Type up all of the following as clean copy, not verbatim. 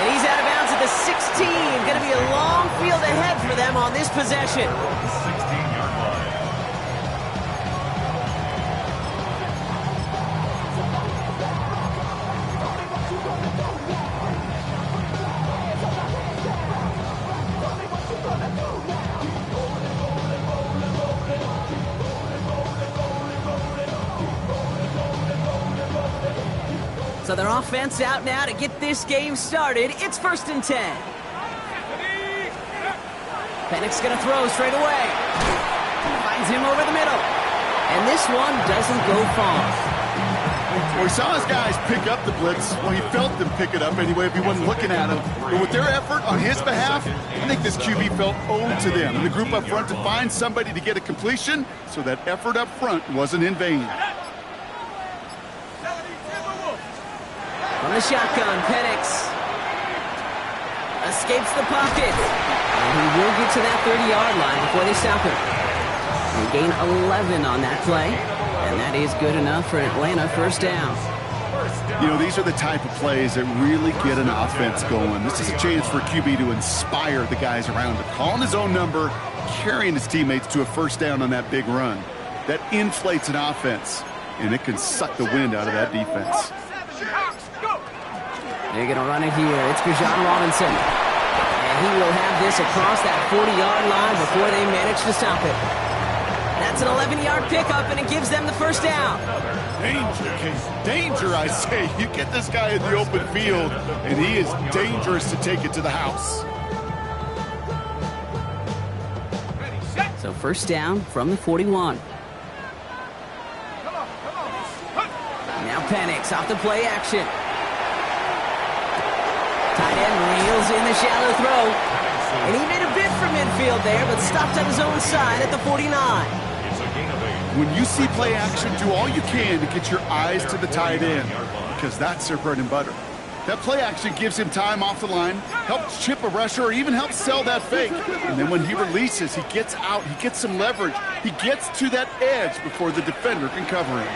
And he's out of bounds at the 16. Going to be a long field ahead for them on this possession. 16-yard line. So their offense out now to get this game started. It's 1st and 10. Penix going to throw straight away. Finds him over the middle. And this one doesn't go far. Well, he saw his guys pick up the blitz. Well, he felt them pick it up anyway if he wasn't looking at him. But with their effort on his behalf, I think this QB felt owed to them. And the group up front to find somebody to get a completion, so that effort up front wasn't in vain. From the shotgun, Penix escapes the pocket. And he will get to that 30-yard line before they stop him. They gain 11 on that play. And that is good enough for Atlanta. 1st down. You know, these are the type of plays that really get an offense going. This is a chance for QB to inspire the guys around him. Calling his own number, carrying his teammates to a 1st down on that big run. That inflates an offense, and it can suck the wind out of that defense. They're going to run it here. It's Bijan Robinson. And he will have this across that 40-yard line before they manage to stop it. That's an 11-yard pickup, and it gives them the 1st down. Danger, Case. Danger, I say. You get this guy in the open field, and he is dangerous to take it to the house. So 1st down from the 41. Now Penix off the play action. Tight end reels in the shallow throw. And he made a bid for midfield there, but stopped on his own side at the 49. When you see play action, do all you can to get your eyes to the tight end, because that's their bread and butter. That play action gives him time off the line, helps chip a rusher, or even helps sell that fake. And then when he releases, he gets out, he gets some leverage. He gets to that edge before the defender can cover him.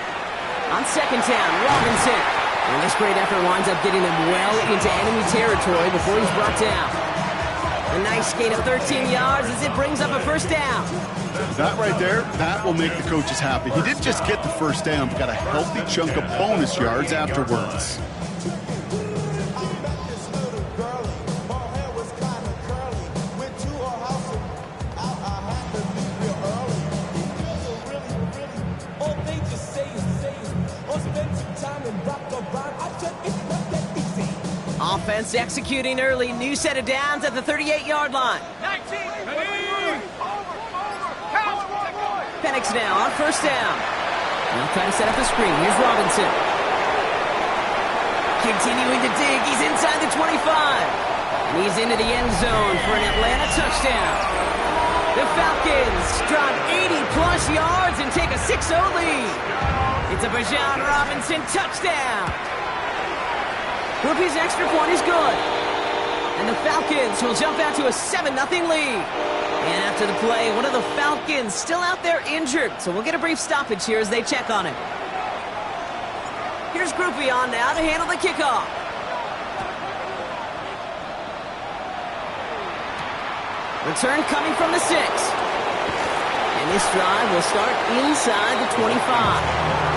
On 2nd down, Robinson. And this great effort winds up getting them well into enemy territory before he's brought down. A nice gain of 13 yards as it brings up a 1st down. That right there, that will make the coaches happy. He didn't just get the 1st down, but got a healthy chunk of bonus yards afterwards. Offense executing early. New set of downs at the 38-yard line. Penix now on 1st down. Now trying to set up a screen. Here's Robinson. Continuing to dig. He's inside the 25. And he's into the end zone for an Atlanta touchdown. The Falcons drop 80-plus yards and take a 6-0 lead. It's a Bijan Robinson touchdown. Whoopi's extra point is good. And the Falcons will jump out to a 7-0 lead. And after the play, one of the Falcons still out there injured. So we'll get a brief stoppage here as they check on him. Here's Groupie on now to handle the kickoff. Return coming from the 6. And this drive will start inside the 25.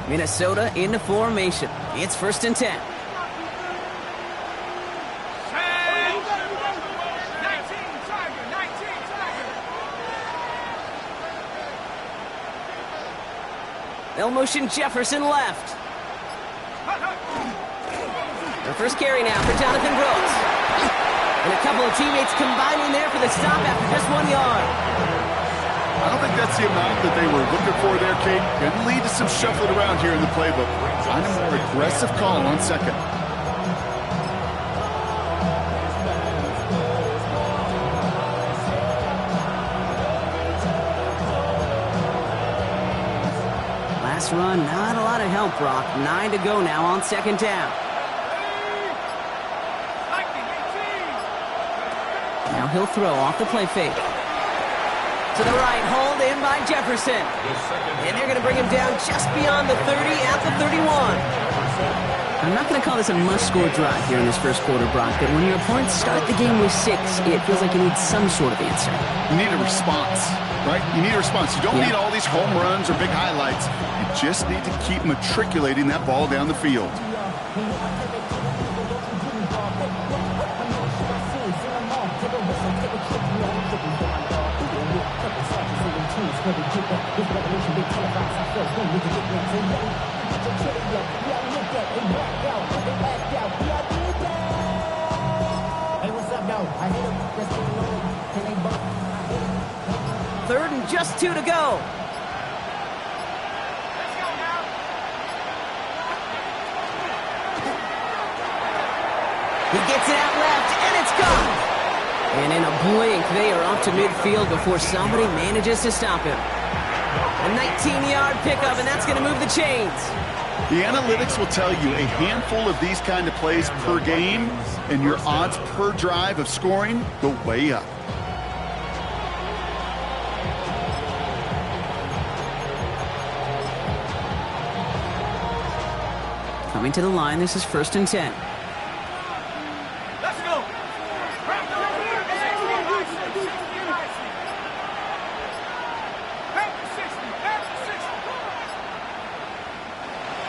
Minnesota into formation. It's 1st and 10. They'll motion Jefferson left. Their first carry now for Jonathan Brooks. And a couple of teammates combining there for the stop after just 1 yard. I don't think that's the amount that they were looking for there, Kate. Can lead to some shuffling around here in the playbook. Find a more aggressive call on 2nd. this run, not a lot of help, Brock. 9 to go now on second down. Now he'll throw off the play fake. To the right, hold in by Jefferson. And they're going to bring him down just beyond the 30 at the 31. I'm not going to call this a must-score drive here in this first quarter, Brock, but when your opponents start the game with 6, it feels like you need some sort of answer. You need a response, right? You need a response. You don't need all these home runs or big highlights. You just need to keep matriculating that ball down the field. Third and just 2 to go. He gets it out left, and it's gone. And in a blink, they are off to midfield before somebody manages to stop him. A 19-yard pickup, and that's going to move the chains. The analytics will tell you a handful of these kind of plays per game, and your odds per drive of scoring go way up. Coming to the line, this is 1st and 10. Let's go.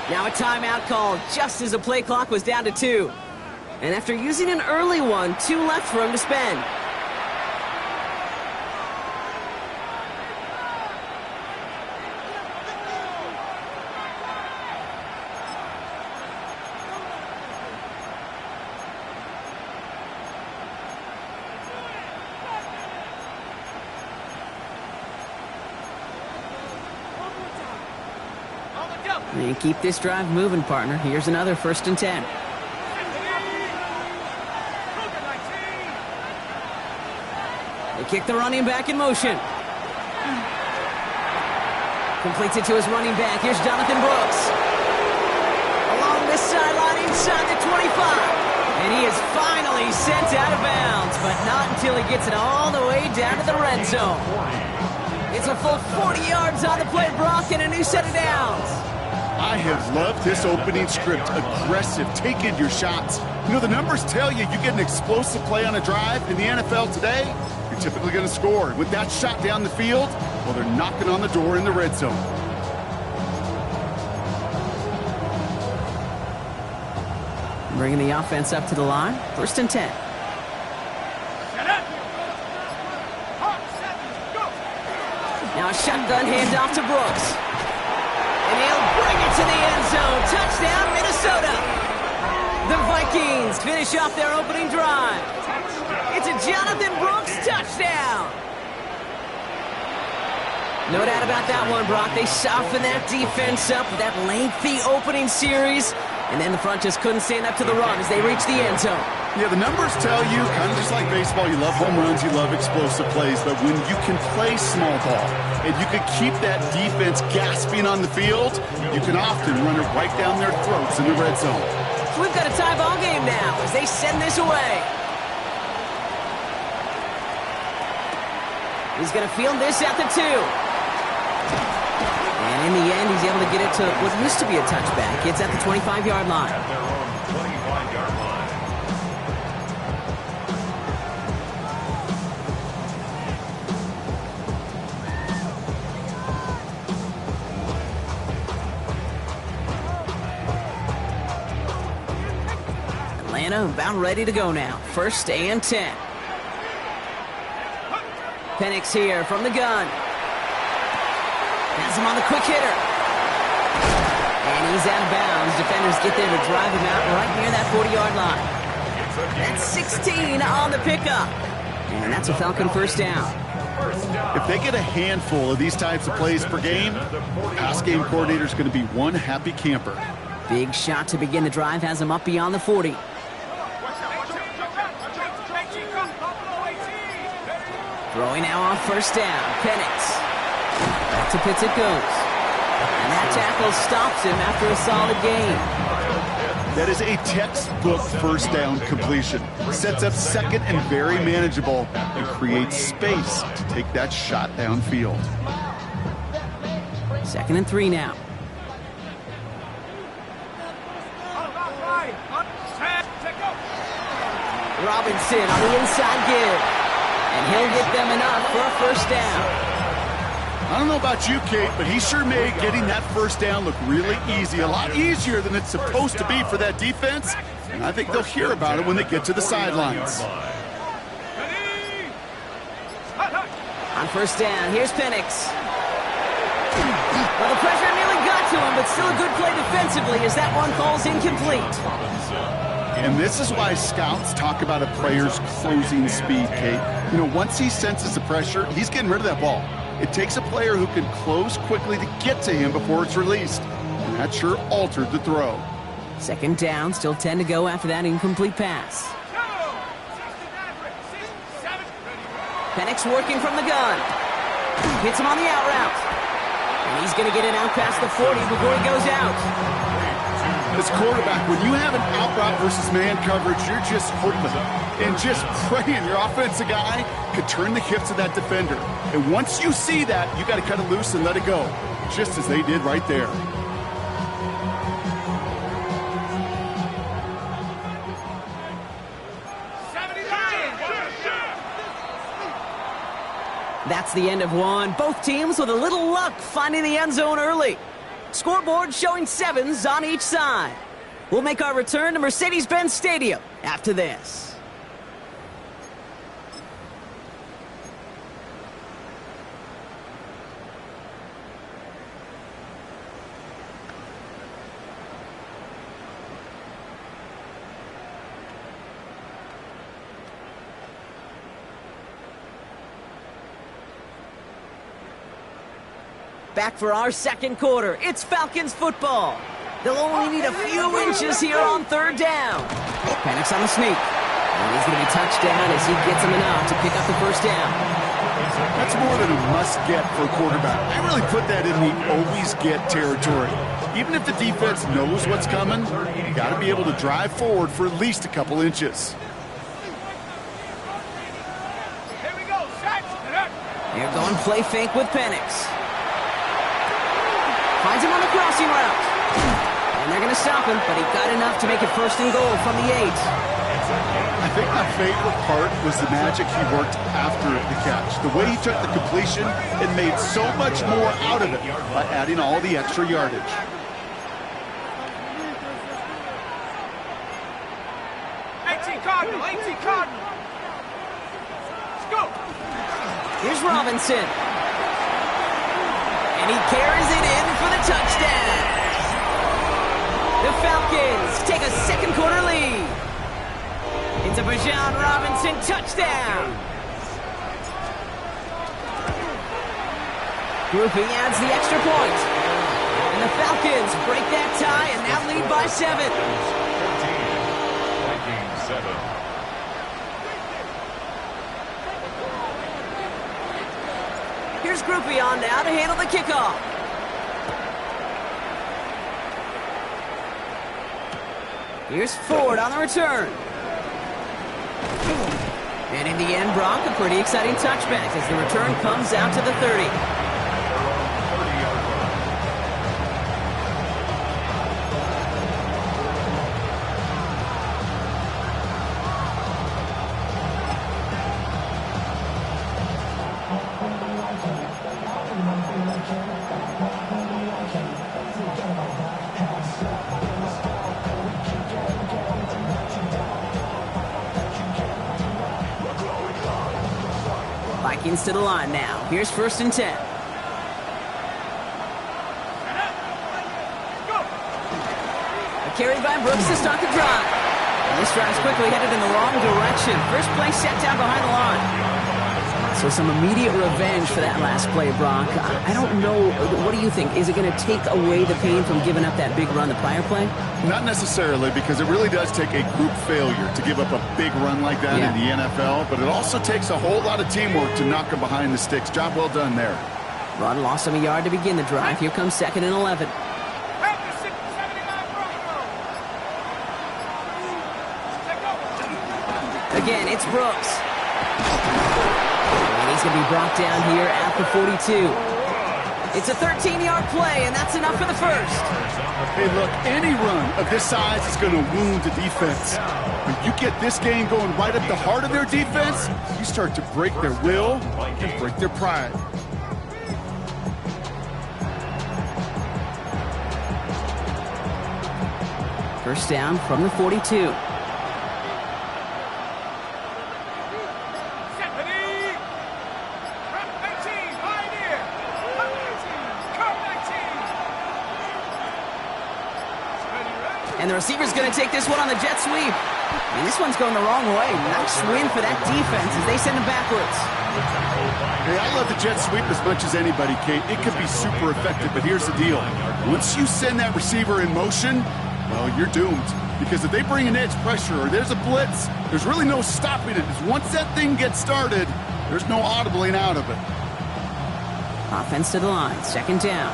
Now a timeout called just as the play clock was down to 2. And after using an early one, 2 left for him to spend. And keep this drive moving, partner. Here's another 1st and 10. They kick the running back in motion. Completes it to his running back. Here's Jonathan Brooks. Along this sideline inside the 25. And he is finally sent out of bounds, but not until he gets it all the way down to the red zone. It's a full 40 yards on the play, Brock, and a new set of downs. I have loved this opening script. Aggressive, taking your shots. You know, the numbers tell you get an explosive play on a drive in the NFL today, you're typically going to score. With that shot down the field, well, they're knocking on the door in the red zone. Bringing the offense up to the line. 1st and 10. Now a shotgun handoff to Brooks. And he'll bring it to the end zone. Touchdown, Minnesota. The Vikings finish off their opening drive. It's a Jonathan Brooks touchdown. No doubt about that one, Brock. They softened that defense up with that lengthy opening series. And then the front just couldn't stand up to the run as they reached the end zone. Yeah, the numbers tell you, kind of just like baseball, you love home runs, you love explosive plays, but when you can play small ball and you can keep that defense gasping on the field, you can often run it right down their throats in the red zone. So we've got a tie ball game now as they send this away. He's going to field this at the 2. And in the end, he's able to get it to what used to be a touchback. It's at the 25-yard line. At their own 25-yard line. Atlanta about ready to go now. 1st and 10. Penix here from the gun. Has him on the quick hitter. And he's out of bounds. Defenders get there to drive him out right near that 40-yard line. That's 16 on the pickup. And that's a Falcon 1st down. If they get a handful of these types of plays per game, pass game coordinator is going to be one happy camper. Big shot to begin the drive has him up beyond the 40. Throwing now on 1st down. Penix. Back to Pitts it goes. And that tackle stops him after a solid gain. That is a textbook first down completion. Sets up second and very manageable and creates space to take that shot downfield. 2nd and 3 now. Robinson on the inside give. And he'll get them enough for a first down. I don't know about you, Kate, but he sure made getting that first down look really easy. A lot easier than it's supposed to be for that defense. And I think they'll hear about it when they get to the sidelines. On first down, here's Penix. Well, the pressure nearly got to him, but still a good play defensively as that one falls incomplete. And this is why scouts talk about a player's closing speed, Kate. You know, once he senses the pressure, he's getting rid of that ball. It takes a player who can close quickly to get to him before it's released. And that sure altered the throw. 2nd down, still 10 to go after that incomplete pass. Penix working from the gun. Hits him on the out route. And he's going to get it out past the 40 before he goes out. As quarterback, when you have an out route versus man coverage, you're just hoping and just praying your offensive guy could turn the hips of that defender. And once you see that, you got to cut it loose and let it go, just as they did right there. That's the end of one. Both teams with a little luck finding the end zone early. Scoreboard showing 7s on each side. We'll make our return to Mercedes-Benz Stadium after this. Back for our second quarter. It's Falcons football. They'll only need a few inches here on 3rd down. Penix on the sneak. And he's going to be touched down as he gets him enough to pick up the first down. That's more than a must-get for a quarterback. I really put that in the always-get territory. Even if the defense knows what's coming, you got to be able to drive forward for at least a couple inches. Here we go, set. They're going play fake with Penix. Finds him on the crossing route. And they're going to stop him, but he got enough to make it 1st and goal from the 8. I think my favorite part was the magic he worked after the catch. The way he took the completion and made so much more out of it by adding all the extra yardage. Cardinal. Let's go. Here's Robinson. And he carries it in for the touchdown. The Falcons take a second quarter lead. It's a Bijan Robinson touchdown. Grouping adds the extra point. And the Falcons break that tie and now lead by 7. 14-7. Here's Groupie on now to handle the kickoff. Here's Ford on the return. And in the end, Brock, a pretty exciting touchback as the return comes out to the 30. Vikings to the line now. Here's 1st and 10. A carry by Brooks to start the drive. And this drive's quickly headed in the wrong direction. First play set down behind the line. So some immediate revenge for that last play, Brock. I don't know. What do you think? Is it going to take away the pain from giving up that big run the prior play? Not necessarily, because it really does take a group failure to give up a big run like that in the NFL, but it also takes a whole lot of teamwork to knock them behind the sticks. Job well done there. Run lost him a yard to begin the drive. Here comes 2nd and 11. Again, it's Brooks. And he's going to be brought down here at the 42. It's a 13-yard play, and that's enough for the first. Hey, look, any run of this size is going to wound the defense. When you get this game going right at the heart of their defense, you start to break their will and break their pride. First down from the 42. And the receiver's going to take this one on the jet sweep. And this one's going the wrong way. Nice win for that defense as they send him backwards. Hey, I love the jet sweep as much as anybody, Kate. It can be super effective, but here's the deal. Once you send that receiver in motion, well, you're doomed. Because if they bring an edge pressure or there's a blitz, there's really no stopping it. Because once that thing gets started, there's no audibling out of it. Offense to the line. 2nd down.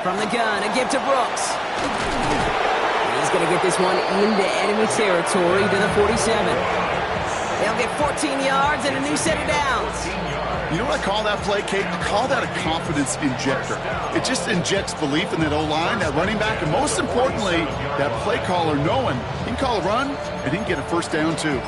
From the gun, a give to Brooks. He's going to get this one into enemy territory to the 47. They'll get 14 yards and a new set of downs. You know what I call that play, Kate? I call that a confidence injector. It just injects belief in that O-line, that running back, and most importantly, that play caller knowing he can call a run and he can get a first down too.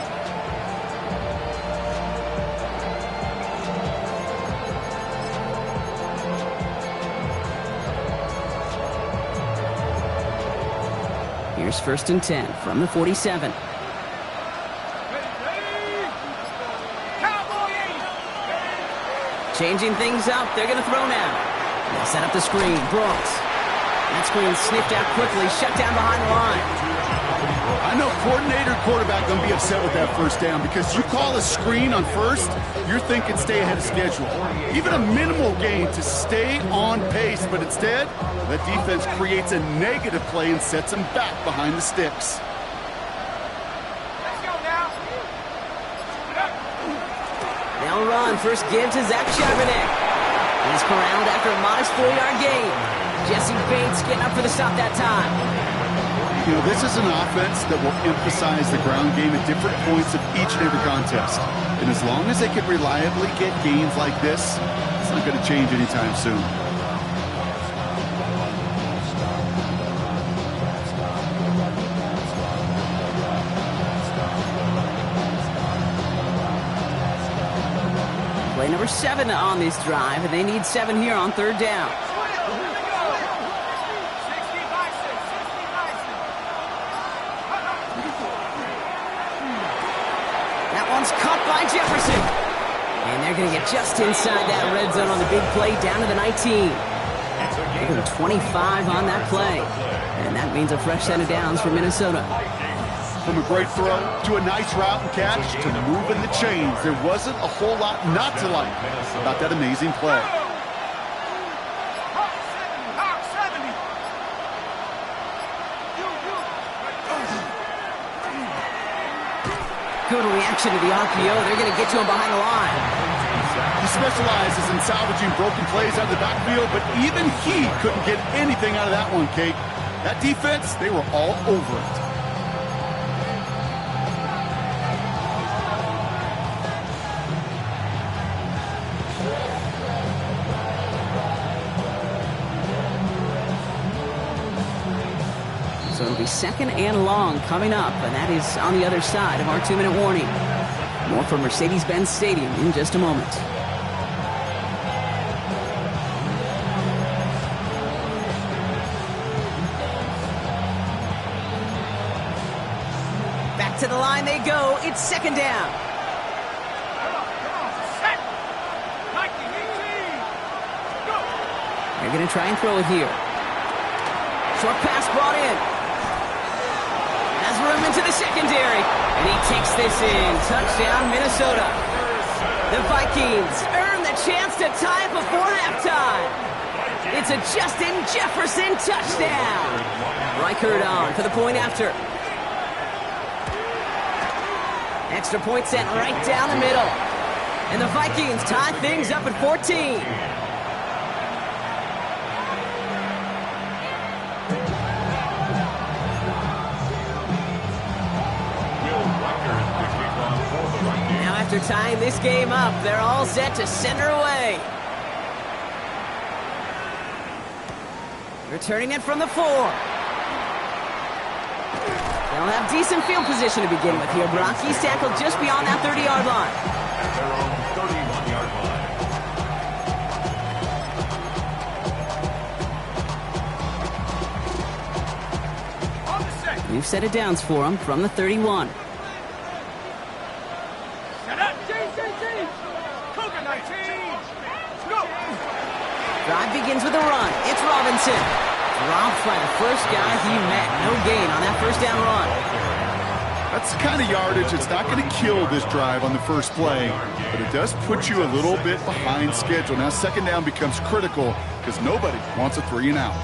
Here's 1st and 10 from the 47. Changing things up. They're going to throw now. They'll set up the screen. Brooks. That screen sniffed out quickly. Shut down behind the line. I know coordinator and quarterback going to be upset with that first down because you call a screen on first, you're thinking stay ahead of schedule. Even a minimal gain to stay on pace, but instead, that defense creates a negative play and sets them back behind the sticks. They'll run. First give to Zach Charbonnet. He's corralled after a modest 4-yard gain. Jesse Bates getting up for the stop that time. You know, this is an offense that will emphasize the ground game at different points of each and every contest. And as long as they can reliably get gains like this, it's not going to change anytime soon. Play number 7 on this drive, and they need 7 here on 3rd down. That one's caught by Jefferson. And they're going to get just inside that red zone on the big play down to the 19. They're going 25 on that play. And that means a fresh set of downs for Minnesota. From a great throw to a nice route and catch to moving the chains, there wasn't a whole lot not to like about that amazing play. Good reaction to the RPO. They're going to get to him behind the line. He specializes in salvaging broken plays out of the backfield, but even he couldn't get anything out of that one, Kate. That defense, they were all over it. So it'll be 2nd and long coming up, and that is on the other side of our 2-minute warning. More from Mercedes-Benz Stadium in just a moment. Back to the line they go. It's 2nd down. They're going to try and throw it here. Short pass brought in. Has room into the secondary. And he takes this in. Touchdown, Minnesota. The Vikings earn the chance to tie it before halftime. It's a Justin Jefferson touchdown. Reichert on for the point after. Extra point sent right down the middle. And the Vikings tie things up at 14. Now after tying this game up, they're all set to send her away. Returning it from the 4. They'll have decent field position to begin with here, Brock. He's tackled just beyond that 30-yard line. At their own 31-yard line. On the set. New set of downs for him from the 31. Set up. Cougar 19. Go. Drive begins with a run. It's Robinson. Dropped by the first guy he met. No gain on that first down run. That's the kind of yardage that's not going to kill this drive on the first play, but it does put you a little bit behind schedule. Now second down becomes critical because nobody wants a 3 and out.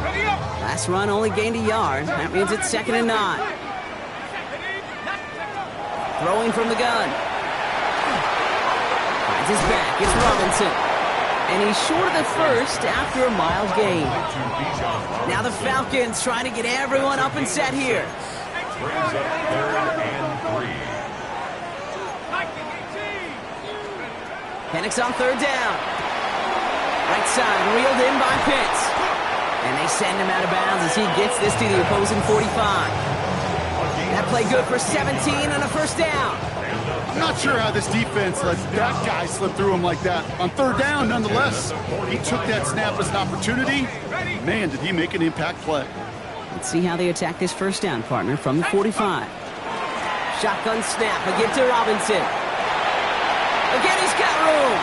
Ready up. Last run only gained a yard. That means it's 2nd and 9. Throwing from the gun. Finds his back. It's Robinson. And he's short of the first after a mild gain. Now the Falcons trying to get everyone up and set here. Brings up 3rd and 3. Penix on 3rd down. Right side reeled in by Pitts. And they send him out of bounds as he gets this to the opposing 45. That play good for 17 and a first down. I'm not sure how this defense lets that guy slip through him like that. On 3rd down, nonetheless, he took that snap as an opportunity. Man, did he make an impact play. Let's see how they attack this first down, partner, from the 45. Shotgun snap, again to Robinson. Again, he's got room.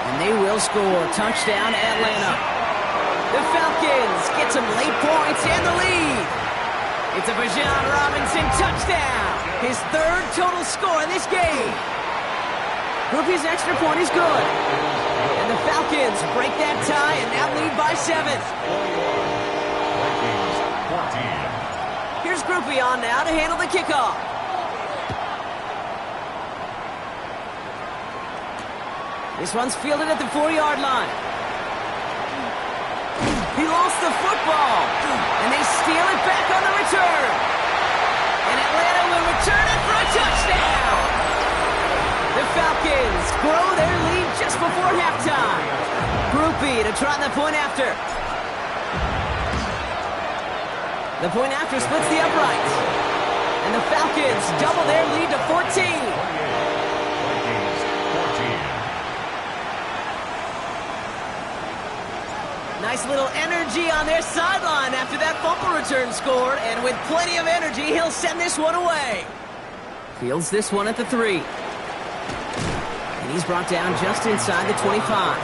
And they will score. Touchdown, Atlanta. The Falcons get some late points and the lead. It's a Bijan Robinson touchdown. His 3rd total score in this game. Groupie's extra point is good. And the Falcons break that tie and now lead by 7. Here's Groupie on now to handle the kickoff. This one's fielded at the 4-yard line. He lost the football, and they steal it back on the return. And Atlanta will return it for a touchdown. The Falcons grow their lead just before halftime. Groupie to try the point after. The point after splits the uprights. And the Falcons double their lead to 14. Nice little energy on their sideline after that fumble return scored, and with plenty of energy, he'll send this one away. Fields this one at the 3. And he's brought down just inside the 25.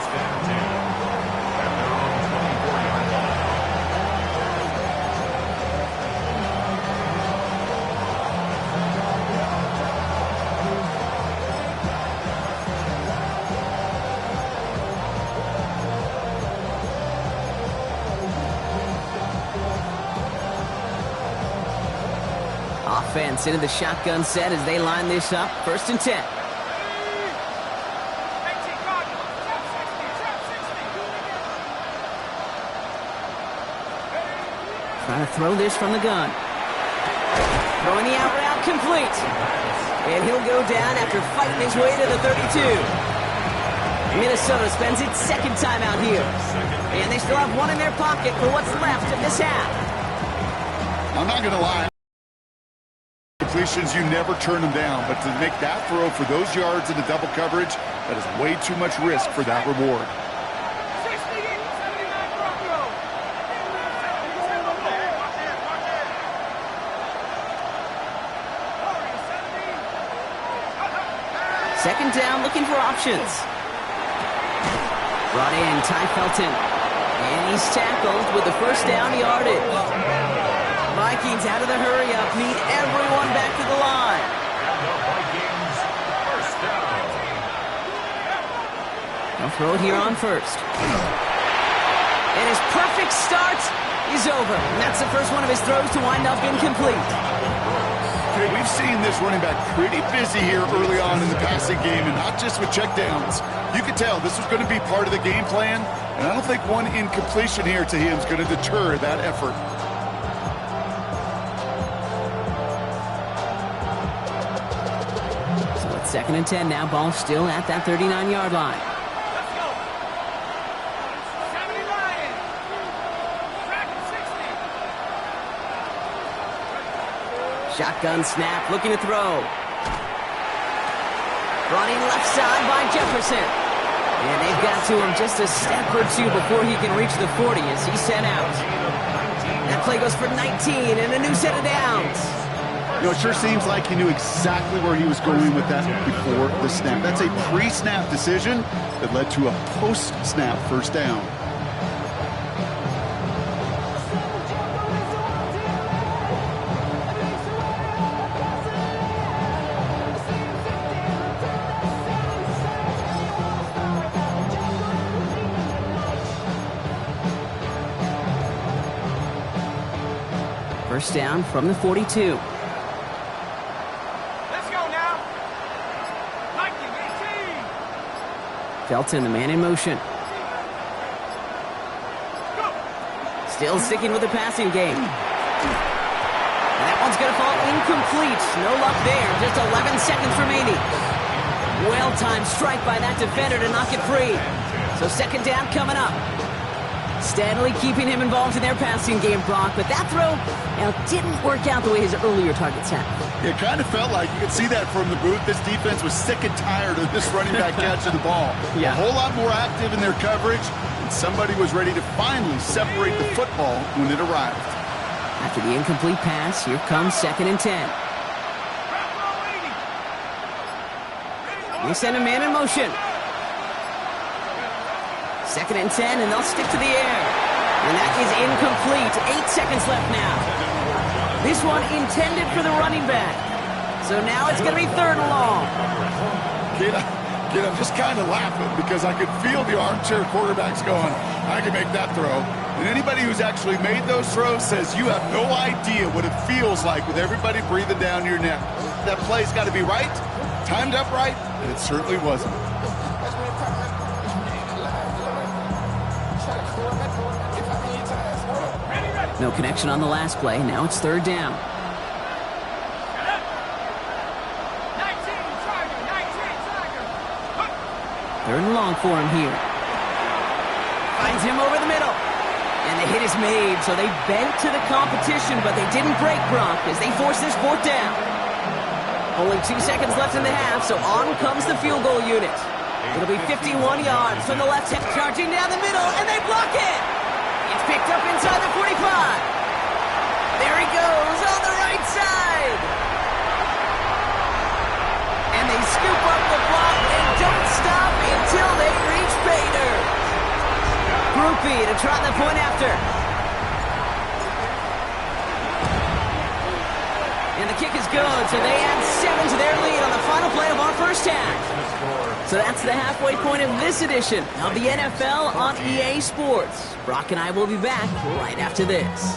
Offense into the shotgun set as they line this up. 1st and 10. Trying to throw this from the gun. Throwing the out route complete. And he'll go down after fighting his way to the 32. Minnesota spends its 2nd timeout here. And they still have one in their pocket for what's left of this half. I'm not going to lie. Completions, you never turn them down, but to make that throw for those yards in the double coverage, that is way too much risk for that reward. Second down, looking for options. Brought in Ty Felton, and he's tackled with the first down yardage. Vikings out of the hurry-up, need everyone back to the line. And the Vikings first down. throw it here on first. And his perfect start is over. And that's the first one of his throws to wind up incomplete. Okay, we've seen this running back pretty busy here early on in the passing game, and not just with checkdowns. You could tell this was going to be part of the game plan, and I don't think one incompletion here to him is going to deter that effort. So it's 2nd and 10 now. Ball still at that 39-yard line. Let's go. 79. Track 60. Shotgun snap, looking to throw. Running left side by Jefferson. And they've got to him just a step or two before he can reach the 40 as he's sent out. That play goes for 19 and a new set of downs. You know, it sure seems like he knew exactly where he was going with that before the snap. That's a pre-snap decision that led to a post-snap first down. First down from the 42. Let's go now. 19, 18. Felton, the man in motion. Go. Still sticking with the passing game. And that one's going to fall incomplete. No luck there. Just 11 seconds remaining. Well-timed strike by that defender to knock it free. So 2nd down coming up. Steadily keeping him involved in their passing game, Brock. But that throw didn't work out the way his earlier targets had. It kind of felt like you could see that from the booth. This defense was sick and tired of this running back catching the ball. Yeah. A whole lot more active in their coverage, and somebody was ready to finally separate the football when it arrived. After the incomplete pass, here comes 2nd and 10. They send a man in motion. 2nd and 10, and they'll stick to the air. And that is incomplete. 8 seconds left now. This one intended for the running back. So now it's going to be 3rd and long. Kid, I'm just kind of laughing because I could feel the armchair quarterbacks going, I can make that throw. And anybody who's actually made those throws says you have no idea what it feels like with everybody breathing down your neck. That play's got to be right, timed up right, and it certainly wasn't. No connection on the last play. Now it's 3rd down. 19, Tiger. 19, Tiger. 3rd and long for him here. Finds him over the middle. And the hit is made, so they bent to the competition, but they didn't break, Brock, as they force this 4th down. Only 2 seconds left in the half, so on comes the field goal unit. It'll be 51 yards from the left hand, charging down the middle, and they block it! It's picked up inside the 45. There he goes on the right side. And they scoop up the block and don't stop until they reach pay dirt. Groupie to try the point after. And the kick is good, so they add 7 to their lead on the final play of our first half. So that's the halfway point of this edition of the NFL on EA Sports. Brock and I will be back right after this.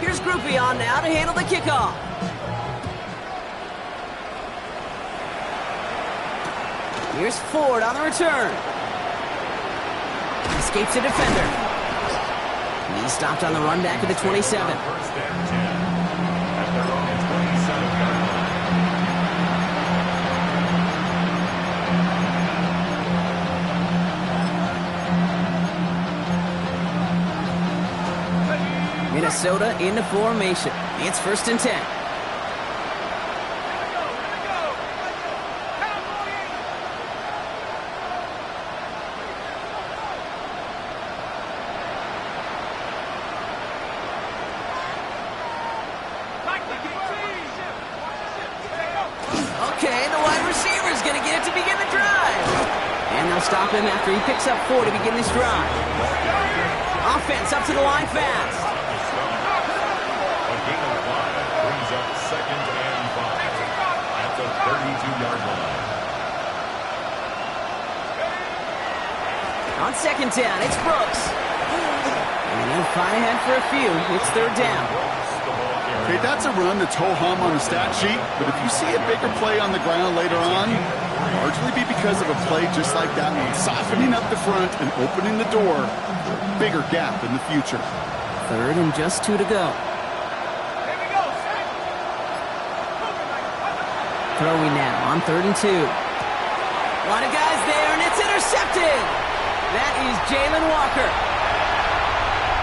Here's Groupie on now to handle the kickoff. Here's Ford on the return. Escapes a defender. He's stopped on the run back at the 27. Minnesota into formation. It's 1st and 10. Okay, the wide receiver's going to get it to begin the drive. And they'll stop him after he picks up 4 to begin this drive. Offense up to the line fast. A gain of 5 brings up 2nd On second down, it's Brooks. And he'll find ahead for a few. It's third down. Okay, that's a run that's ho-hum on the stat sheet, but if you see a bigger play on the ground later on, largely be because of a play just like that one, softening up the front and opening the door for a bigger gap in the future. Third and just 2 to go. Here we go, Zach. Throwing now on 3rd and 2. A lot of guys there, and it's intercepted. That is Jalen Walker.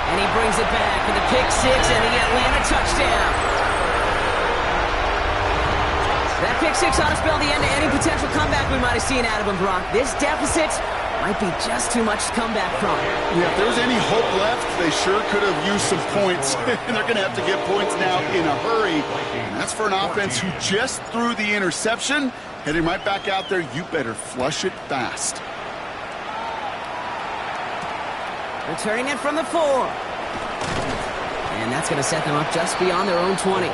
And he brings it back for the pick 6 and the Atlanta touchdown. That pick 6 ought to spell the end to any potential comeback we might have seen out of him, Brock. This deficit might be just too much to come back from. Yeah, if there was any hope left, they sure could have used some points. And they're going to have to get points now in a hurry. And that's for an offense who just threw the interception. Heading right back out there, you better flush it fast. Returning it from the 4. And that's going to set them up just beyond their own 20.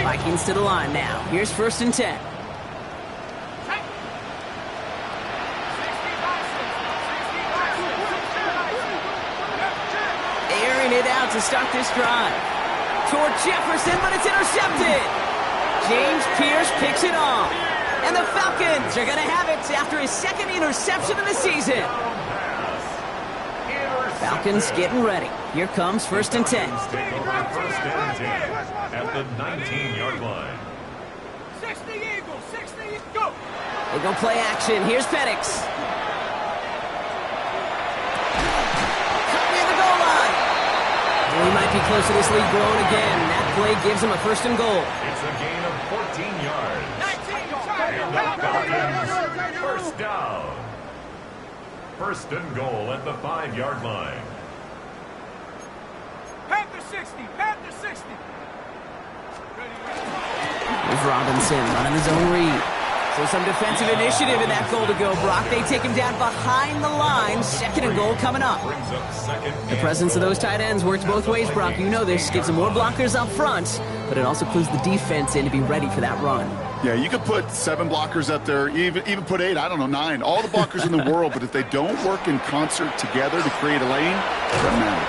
Vikings to the line now. Here's 1st and 10. Airing it out to start this drive. Toward Jefferson, but it's intercepted. James Pierce picks it off. And the Falcons are going to have it after his 2nd interception of the season. Falcons getting ready. Here comes 1st and 10. First and 10 at the 19-yard line. 60 Eagles, 60 Eagles, go! They go play action. Here's Penix. Near the goal line. And he might be close to this lead growing again. That play gives him a 1st and goal. It's a gain of 14 yards. 19 Falcons, first down. 1st and goal at the 5-yard line. Panther 60, Panther 60. Here's Robinson running his own read. So some defensive initiative in that goal to go, Brock. They take him down behind the line. 2nd and goal coming up. The presence of those tight ends works both ways, Brock. You know this. Gives them more blockers up front, but it also clues the defense in to be ready for that run. Yeah, you could put 7 blockers up there, even put 8, I don't know, 9. All the blockers in the world, but if they don't work in concert together to create a lane, it doesn't matter.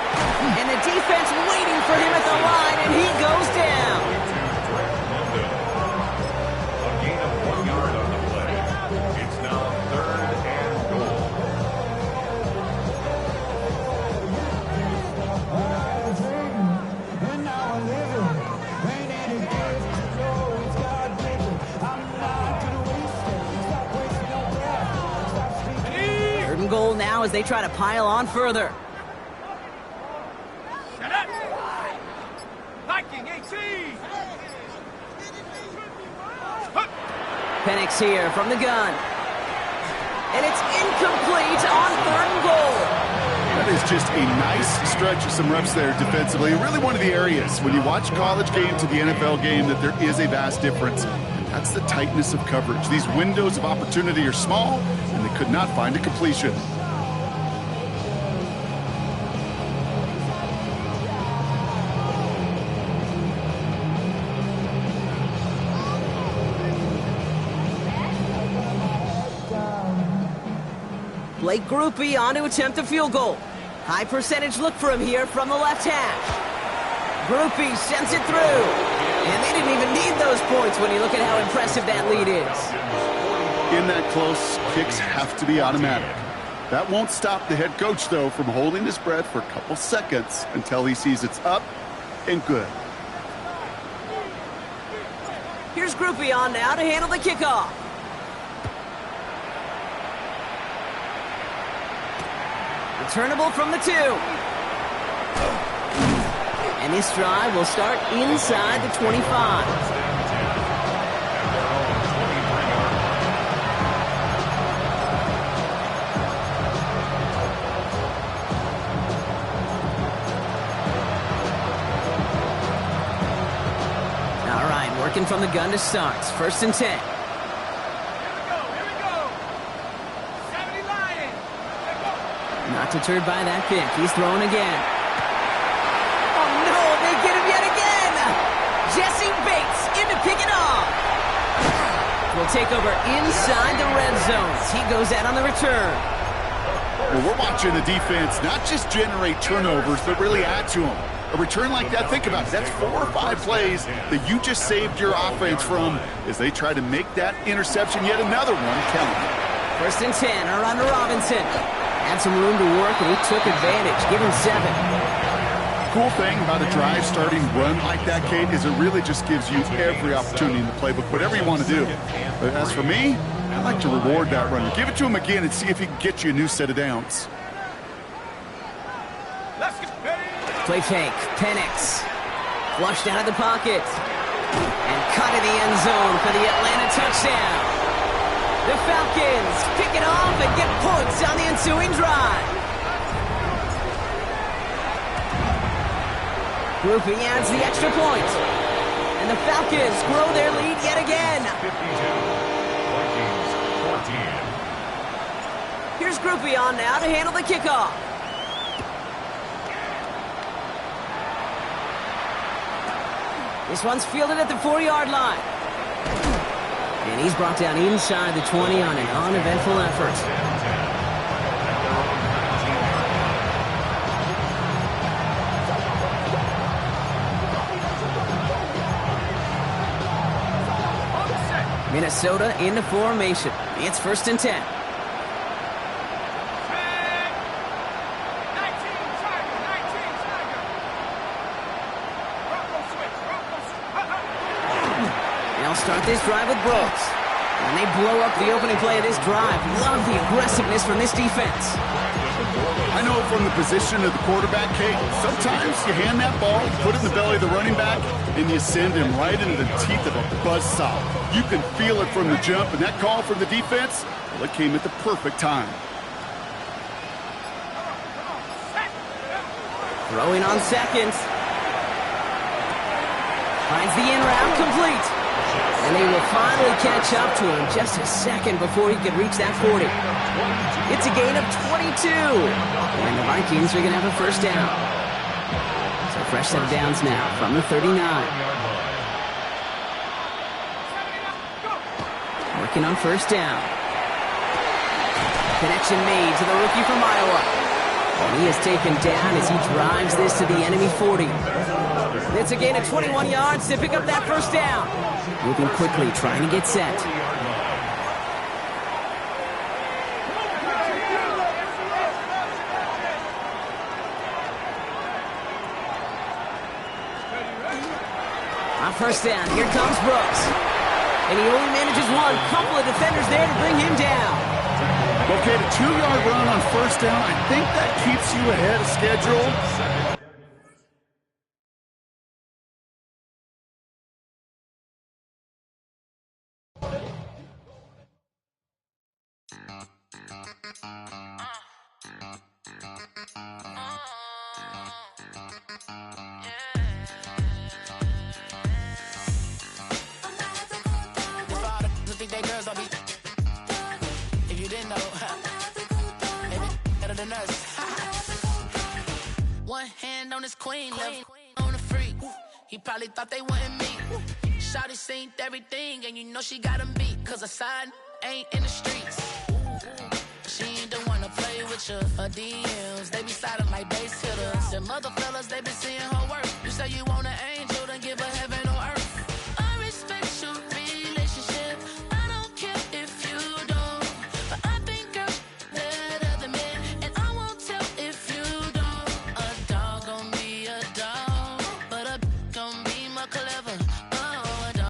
And the defense waiting for him at the line, and he goes down. A gain of 1 yard on the play. It's now 3rd and goal. Third and goal now as they try to pile on further. Set up. Viking 18. Penix here from the gun. And it's incomplete on 3rd and goal. That is just a nice stretch of some reps there defensively. Really one of the areas when you watch college game to the NFL game that there is a vast difference. And that's the tightness of coverage. These windows of opportunity are small, and they could not find a completion. Blake Groupie on to attempt a field goal. High percentage look for him here from the left hash. Groupie sends it through. And they didn't even need those points when you look at how impressive that lead is. In that close, kicks have to be automatic. That won't stop the head coach, though, from holding his breath for a couple seconds until he sees it's up and good. Here's Groupie on now to handle the kickoff. Returnable from the 2. And this drive will start inside the 25. All right, working from the gun to start. 1st and 10. Here we go. 70 Lions. Not deterred by that pick. He's throwing again. take over inside the red zone. He goes out on the return. Well, we're watching the defense not just generate turnovers, but really add to them. A return like that, think about it, that's 4 or 5 plays that you just saved your offense from as they try to make that interception, yet another one count. 1st and 10, around to Robinson. Had some room to work, and he took advantage. Give him 7. Cool thing about a drive starting run like that, Kate, is it really just gives you every opportunity in the playbook, whatever you want to do. But as for me, I like to reward that runner. Give it to him again and see if he can get you a new set of downs. Let's get ready. Play fake, Penix. Flushed out of the pocket. And cut in the end zone for the Atlanta touchdown. The Falcons pick it off and get points on the ensuing drive. Groupie adds the extra point. And the Falcons grow their lead yet again. 52, Vikings 14. Here's Groupie on now to handle the kickoff. This one's fielded at the 4-yard line. And he's brought down inside the 20 on an uneventful effort. Minnesota into formation. It's 1st and 10. They'll start this drive with Brooks. And they blow up the opening play of this drive. Love the aggressiveness from this defense. I know from the position of the quarterback, Kate, sometimes you hand that ball, put it in the belly of the running back, and you send him right into the teeth of a buzzsaw. You can feel it from the jump, and that call from the defense, well, it came at the perfect time. Throwing on 2nd. Finds the in route complete. And they will finally catch up to him just a second before he could reach that 40. It's a gain of 22. And the Vikings are going to have a 1st down. So fresh set of downs now from the 39. Working on 1st down. Connection made to the rookie from Iowa. And he is taken down as he drives this to the enemy 40. It's a gain of 21 yards to pick up that 1st down. Moving quickly, trying to get set. On 1st down, here comes Brooks. And he only manages one. Couple of defenders there to bring him down. Okay, the 2-yard run on 1st down, I think that keeps you ahead of schedule. One hand on his queen, left on the freak. He probably thought they wanted me. Shawty seen everything, and you know she got him beat. Cause her side ain't in the streets. She ain't the one to play with you. Her DMs, they be silent like base hitters. Them other fellas, they been seeing her